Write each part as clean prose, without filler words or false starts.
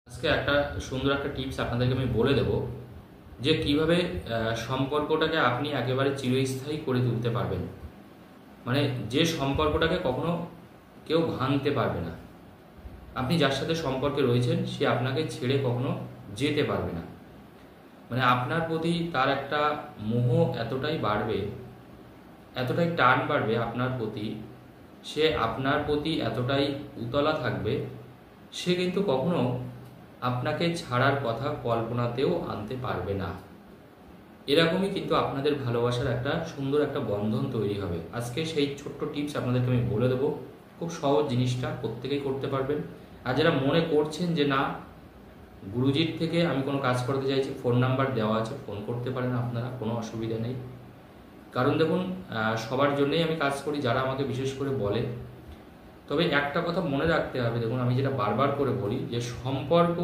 আজকে একটা সুন্দর একটা টিপস আপনাদেরকে আমি বলে দেব যে কিভাবে সম্পর্কটাকে আপনি একেবারে চিরস্থায়ী করে তুলতে পারবেন। মানে যে সম্পর্কটাকে কখনো কেউ ভাঙতে পারবে না। আপনি যার সাথে সম্পর্কে রয়েছেন সে আপনাকে ছেড়ে কখনো যেতে পারবে না। মানে আপনার প্রতি তার একটা মোহ এতটাই বাড়বে, এতটাই টান বাড়বে আপনার প্রতি, সে আপনার প্রতি এতটাই উতলা থাকবে, সে কিন্তু কখনো আপনাকে ছাড়ার কথা কল্পনাতেও আনতে পারবে না। এরকমই কিন্তু আপনাদের ভালোবাসার একটা সুন্দর একটা বন্ধন তৈরি হবে। আজকে সেই ছোট্ট টিপস আপনাদেরকে আমি বলে দেবো। খুব সহজ জিনিসটা, প্রত্যেকেই করতে পারবেন। আর যারা মনে করছেন যে না, গুরুজির থেকে আমি কোনো কাজ করতে চাইছি, ফোন নাম্বার দেওয়া আছে, ফোন করতে পারেন আপনারা, কোনো অসুবিধা নেই। কারণ দেখুন, সবার জন্যই আমি কাজ করি, যারা আমাকে বিশেষ করে বলে। তবে একটা কথা মনে রাখতে হবে, দেখুন আমি যেটা বারবার করে বলি যে সম্পর্ক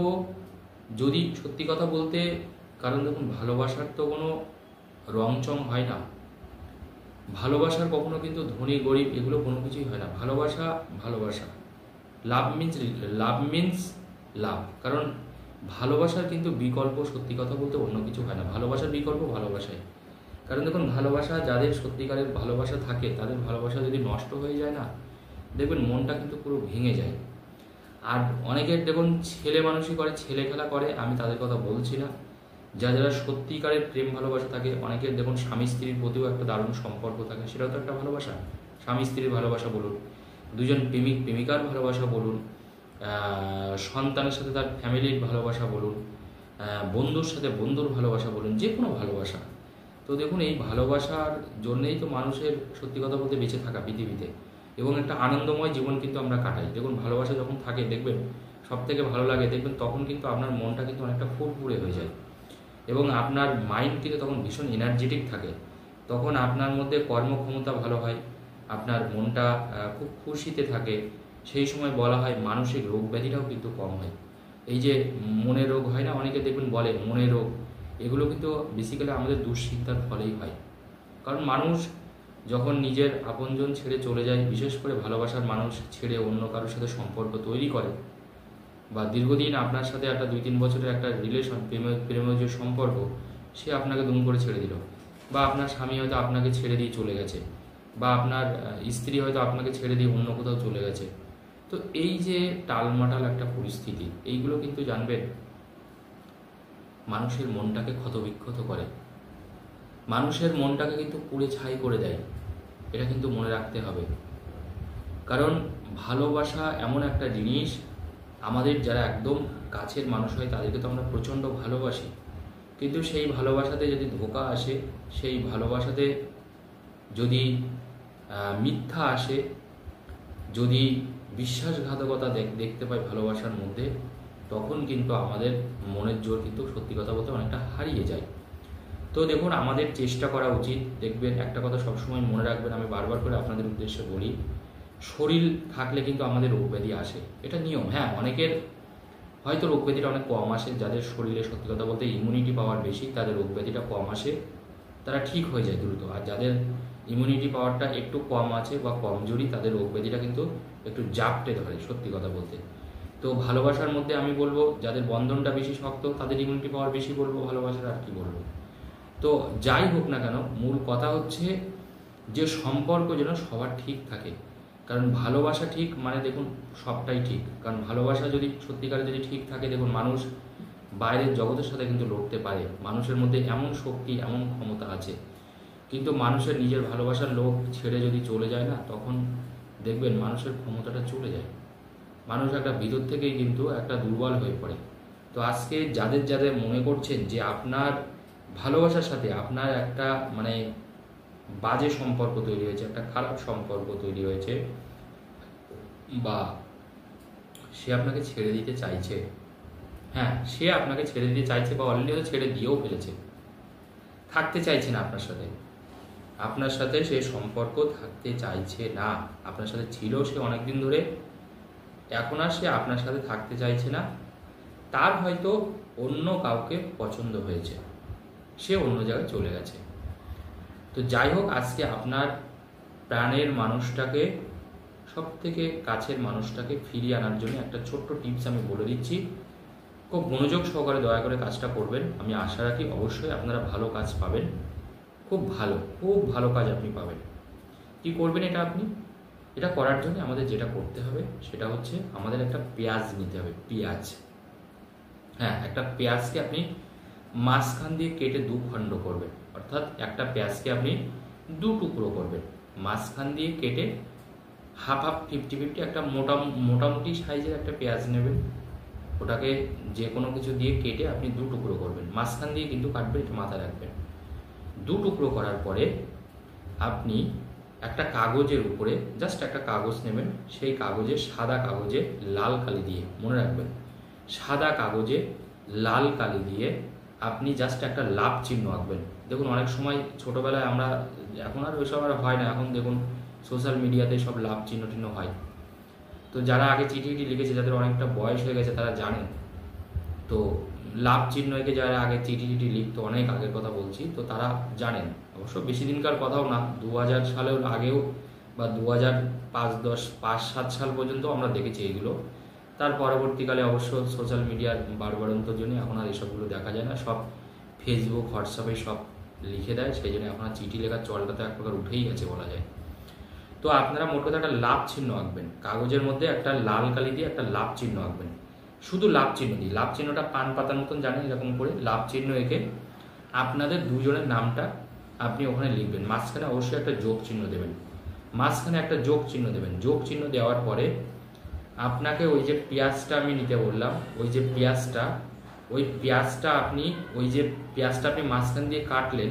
যদি সত্যি কথা বলতে, কারণ দেখুন ভালোবাসার তো কোনো রংচং হয় না। ভালোবাসার কখনো কিন্তু ধনী গরিব এগুলো কোনো কিছুই হয় না। ভালোবাসা ভালোবাসা, লাভ মিন্স লাভ। কারণ ভালোবাসার কিন্তু বিকল্প সত্যি কথা বলতে অন্য কিছু হয় না। ভালোবাসার বিকল্প ভালোবাসায়। কারণ দেখুন ভালোবাসা, যাদের সত্যিকারের ভালোবাসা থাকে তাদের ভালোবাসা যদি নষ্ট হয়ে যায় না, দেখবেন মনটা কিন্তু পুরো ভেঙে যায়। আর অনেকের দেখুন ছেলে মানুষই করে, ছেলে খেলা করে, আমি তাদের কথা বলছি না। যারা সত্যিকারের প্রেম ভালোবাসা থাকে, অনেকের দেখুন স্বামী স্ত্রীর প্রতিও একটা দারুণ সম্পর্ক থাকে, সেটাও তো একটা ভালোবাসা। স্বামী স্ত্রীর ভালোবাসা বলুন, দুজন প্রেমিক প্রেমিকার ভালোবাসা বলুন, সন্তানের সাথে তার ফ্যামিলির ভালোবাসা বলুন, বন্ধুর সাথে বন্ধুর ভালোবাসা বলুন, যে কোনো ভালোবাসা। তো দেখুন এই ভালোবাসার জন্যেই তো মানুষের সত্যি কথা বলতে বেঁচে থাকা পৃথিবীতে, এবং একটা আনন্দময় জীবন কিন্তু আমরা কাটাই। দেখুন ভালোবাসা যখন থাকে, দেখবেন সব থেকে ভালো লাগে, দেখবেন তখন কিন্তু আপনার মনটা কিন্তু অনেকটা ফুরফুরে হয়ে যায়, এবং আপনার মাইন্ড কিন্তু তখন ভীষণ এনার্জেটিক থাকে। তখন আপনার মধ্যে কর্মক্ষমতা ভালো হয়, আপনার মনটা খুব খুশিতে থাকে। সেই সময় বলা হয় মানসিক রোগ ব্যাধিটাও কিন্তু কম হয়। এই যে মনের রোগ হয় না, অনেকে দেখবেন বলে মনের রোগ, এগুলো কিন্তু বেসিক্যালি আমাদের দুশ্চিন্তার ফলেই হয়। কারণ মানুষ যখন নিজের আপনজন ছেড়ে চলে যায়, বিশেষ করে ভালোবাসার মানুষ ছেড়ে অন্য কারোর সাথে সম্পর্ক তৈরি করে, বা দীর্ঘদিন আপনার সাথে একটা 2-3 বছরের একটা রিলেশন, প্রেমের যে সম্পর্ক, সে আপনাকে দুম করে ছেড়ে দিল, বা আপনার স্বামী হয়তো আপনাকে ছেড়ে দিয়ে চলে গেছে, বা আপনার স্ত্রী হয়তো আপনাকে ছেড়ে দিয়ে অন্য কোথাও চলে গেছে। তো এই যে টালমাটাল একটা পরিস্থিতি, এইগুলো কিন্তু জানবেন মানুষের মনটাকে ক্ষতবিক্ষত করে, মানুষের মনটাকে কিন্তু পুড়ে ছাই করে দেয়। এটা কিন্তু মনে রাখতে হবে। কারণ ভালোবাসা এমন একটা জিনিস, আমাদের যারা একদম কাছের মানুষ হয় তাদেরকে তো আমরা প্রচণ্ড ভালোবাসি, কিন্তু সেই ভালোবাসাতে যদি ধোঁকা আসে, সেই ভালোবাসাতে যদি মিথ্যা আসে, যদি বিশ্বাসঘাতকতা দেখতে পাই ভালোবাসার মধ্যে, তখন কিন্তু আমাদের মনের জোর কিন্তু সত্যি কথা বলতে অনেকটা হারিয়ে যায়। তো দেখুন আমাদের চেষ্টা করা উচিত। দেখবেন একটা কথা সবসময় মনে রাখবেন, আমি বারবার করে আপনাদের উদ্দেশ্যে বলি, শরীর থাকলে কিন্তু আমাদের রোগ ব্যাধি আসে, এটা নিয়ম। হ্যাঁ, অনেকের হয়তো রোগ ব্যাধিটা অনেক কম আসে, যাদের শরীরে সত্যি কথা বলতে ইমিউনিটি পাওয়ার বেশি, তাদের রোগ ব্যাধিটা কম আসে, তারা ঠিক হয়ে যায় দ্রুত। আর যাদের ইমিউনিটি পাওয়ারটা একটু কম আছে বা কমজোরি, তাদের রোগ ব্যাধিটা কিন্তু একটু জাপটে ধরে সত্যি কথা বলতে। তো ভালোবাসার মধ্যে আমি বলবো, যাদের বন্ধনটা বেশি শক্ত তাদের ইমিউনিটি পাওয়ার বেশি বলবো, ভালোবাসার আর কি বলবো। তো যাই হোক না কেন, মূল কথা হচ্ছে যে সম্পর্ক যেন সবার ঠিক থাকে। কারণ ভালোবাসা ঠিক মানে দেখুন সবটাই ঠিক। কারণ ভালোবাসা যদি সত্যিকারে যদি ঠিক থাকে, দেখুন মানুষ বাইরের জগতের সাথে কিন্তু লড়তে পারে, মানুষের মধ্যে এমন শক্তি এমন ক্ষমতা আছে। কিন্তু মানুষের নিজের ভালোবাসার লোক ছেড়ে যদি চলে যায় না, তখন দেখবেন মানুষের ক্ষমতাটা চলে যায়, মানুষ একটা ভিতর থেকেই কিন্তু একটা দুর্বল হয়ে পড়ে। তো আজকে যাদের যাদের মনে করছেন যে আপনার ভালোবাসার সাথে আপনার একটা মানে বাজে সম্পর্ক তৈরি হয়েছে, একটা খারাপ সম্পর্ক তৈরি হয়েছে, বা সে আপনাকে ছেড়ে দিতে চাইছে, হ্যাঁ সে আপনাকে ছেড়ে দিতে চাইছে, বা অলরেডি হয়তো ছেড়ে দিয়েও ফেলেছে, থাকতে চাইছে না আপনার সাথে, আপনার সাথে সে সম্পর্ক থাকতে চাইছে না। আপনার সাথে ছিল সে অনেকদিন ধরে, এখন আর সে আপনার সাথে থাকতে চাইছে না। তার হয়তো অন্য কাউকে পছন্দ হয়েছে, সে অন্য জায়গায় চলে গেছে। তো যাই হোক, আজকে আপনার প্রাণের মানুষটাকে, সব থেকে কাছের মানুষটাকে ফিরিয়ে আনার জন্য একটা ছোট্ট টিপস আমি বলে দিচ্ছি। খুব মনোযোগ সহকারে দয়া করে কাজটা করবেন। আমি আশা রাখি অবশ্যই আপনারা ভালো কাজ পাবেন, খুব ভালো কাজ আপনি পাবেন। কি করবেন এটা করার জন্য আমাদের যেটা করতে হবে সেটা হচ্ছে আমাদের একটা পেঁয়াজ নিতে হবে। পেঁয়াজ, হ্যাঁ, একটা পেঁয়াজকে আপনি মাঝখান দিয়ে কেটে 2 খণ্ড করবেন, অর্থাৎ একটা পেঁয়াজকে আপনি 2 টুকরো করবেন, মাঝখান দিয়ে কেটে হাফ 50-50 একটা মোটামুটি সাইজের একটা পেঁয়াজ নেবেন, ওটাকে যে কোনো কিছু দিয়ে কেটে আপনি 2 টুকরো করবেন, মাঝখান দিয়ে কিন্তু কাটবেন, এটা মাথায় রাখবেন। 2 টুকরো করার পরে আপনি একটা কাগজের উপরে জাস্ট একটা কাগজ নেবেন, সেই কাগজে সাদা কাগজে লাল কালি দিয়ে, মনে রাখবেন সাদা কাগজে লাল কালি দিয়ে আপনি জাস্ট একটা লাভ চিহ্ন আঁকবেন। দেখুন অনেক সময় ছোটোবেলায় আমরা, এখন আর ওইসব আর হয় না, এখন দেখুন সোশ্যাল মিডিয়াতে সব লাভ চিহ্ন টিহ্ন হয়। তো যারা আগে চিঠি লিখেছে, যাদের অনেকটা বয়স হয়ে গেছে তারা জানেন। তো লাভ চিহ্ন এঁকে যারা আগে চিঠি লিখতো, অনেক আগের কথা বলছি, তো তারা জানেন। অবশ্য বেশি দিনকার কথাও না, 2000 সালের আগেও বা 2005-10-5-7 সাল পর্যন্ত আমরা দেখেছি এইগুলো। তার পরবর্তীকালে অবশ্য সোশ্যাল মিডিয়ার বাড়বাড়ন্তর জন্য এখন আর এসবগুলো দেখা যায় না, সব ফেসবুক হোয়াটসঅ্যাপে সব লিখে দেয়, সেই জন্য এখন আর চিঠি লেখার চলটা তো এক প্রকার উঠেই গেছে বলা যায়। তো আপনারা মোট কথা একটা লাভ চিহ্ন আঁকবেন, কাগজের মধ্যে একটা লাল কালি দিয়ে একটা লাভ চিহ্ন আঁকবেন, শুধু লাভ চিহ্ন দিয়ে। লাভ চিহ্নটা পান পাতার মতন জানেন, এরকম করে লাভ চিহ্ন এঁকে আপনাদের দুজনের নামটা আপনি ওখানে লিখবেন। মাঝখানে অবশ্যই একটা যোগ চিহ্ন দেবেন, যোগ চিহ্ন দেওয়ার পরে আপনাকে ওই যে পেঁয়াজটা আমি নিতে বললাম, ওই পেঁয়াজটা আপনি মাঝখান দিয়ে কাটলেন,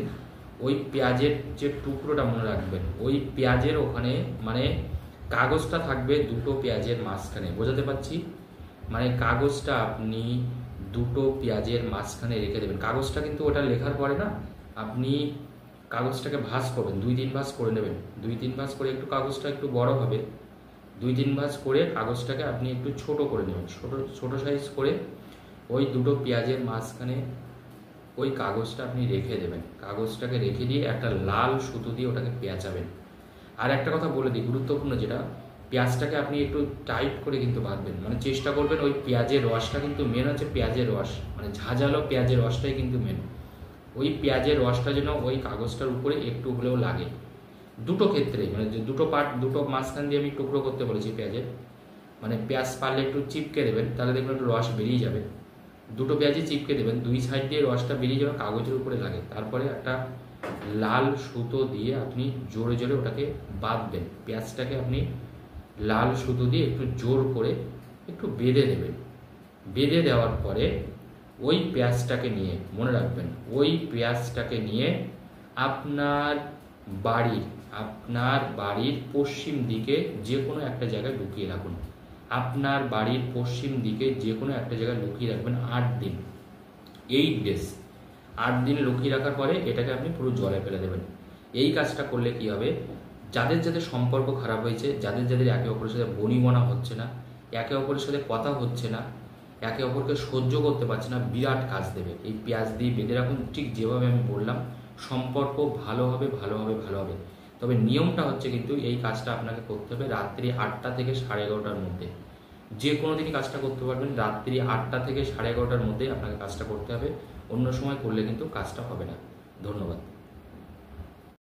ওই পেঁয়াজের যে টুকরোটা মনে রাখবেন, ওই পেঁয়াজের ওখানে মানে কাগজটা থাকবে 2টো পেঁয়াজের মাঝখানে, বোঝাতে পারছি? মানে কাগজটা আপনি 2টো পেঁয়াজের মাঝখানে রেখে দেবেন। কাগজটা কিন্তু ওটা লেখার পরে না, আপনি কাগজটাকে ভাঁজ করবেন, 2-3 ভাঁজ করে নেবেন, 2-3 ভাঁজ করে একটু কাগজটা একটু বড় হবে, 2-3 ভাঁজ করে কাগজটাকে আপনি একটু ছোট করে নেবেন, ছোট সাইজ করে ওই 2টো পেঁয়াজের মাঝখানে ওই কাগজটা আপনি রেখে দেবেন। কাগজটাকে রেখে দিয়ে একটা লাল সুতো দিয়ে ওটাকে পেঁচাবেন। আর একটা কথা বলে দিই, গুরুত্বপূর্ণ যেটা, পেঁয়াজটাকে আপনি একটু টাইট করে কিন্তু বাঁধবেন, মানে চেষ্টা করবেন ওই পেঁয়াজের রসটা কিন্তু মেন হচ্ছে, পেঁয়াজের রস মানে ঝাঁঝালো পেঁয়াজের রসটাই কিন্তু মেন, ওই পেঁয়াজের রসটা যেন ওই কাগজটার উপরে একটু হলেও লাগে। 2টো ক্ষেত্রে মানে যে 2টো পার্ট, 2টো মাঝখান দিয়ে আমি টুকরো করতে বলেছি পেঁয়াজের, মানে পেঁয়াজ পারলে একটু চিপকে দেবেন, তাহলে দেখবেন একটু রস বেরিয়ে যাবে। 2টো পেঁয়াজই চিপকে দেবেন, 2 সাইড দিয়ে রসটা বেরিয়ে যাবে, কাগজের উপরে লাগে। তারপরে একটা লাল সুতো দিয়ে আপনি জোরে জোরে ওটাকে বাঁধবেন, পেঁয়াজটাকে আপনি লাল সুতো দিয়ে একটু জোর করে একটু বেঁধে দেবেন। বেঁধে দেওয়ার পরে ওই পেঁয়াজটাকে নিয়ে, মনে রাখবেন ওই পেঁয়াজটাকে নিয়ে আপনার বাড়ির পশ্চিম দিকে যে কোনো একটা জায়গায় লুকিয়ে রাখুন। আপনার বাড়ির পশ্চিম দিকে যে কোনো একটা জায়গায় লুকিয়ে রাখবেন 8 দিন, 8 days, 8 দিন লুকিয়ে রাখার পরে এটাকে আপনি পুরো জলে ফেলে দেবেন। এই কাজটা করলে কি হবে, যাদের সম্পর্ক খারাপ হয়েছে, যাদের একে অপরের সাথে বনিবনা হচ্ছে না, একে অপরের সাথে কথা হচ্ছে না, একে অপরকে সহ্য করতে পারছে না, বিরাট কাজ দেবে। এই পেঁয়াজ দিয়ে বেঁধে রাখুন, ঠিক যেভাবে আমি বললাম, সম্পর্ক ভালো হবে। তবে নিয়মটা হচ্ছে কিন্তু এই কাজটা আপনাকে করতে হবে রাত্রি 8টা থেকে 11:30টার মধ্যে। যে কোনো দিনই কাজটা করতে পারবেন, রাত্রি 8টা থেকে 11:30টার মধ্যে আপনাকে কাজটা করতে হবে, অন্য সময় করলে কিন্তু কাজটা হবে না। ধন্যবাদ।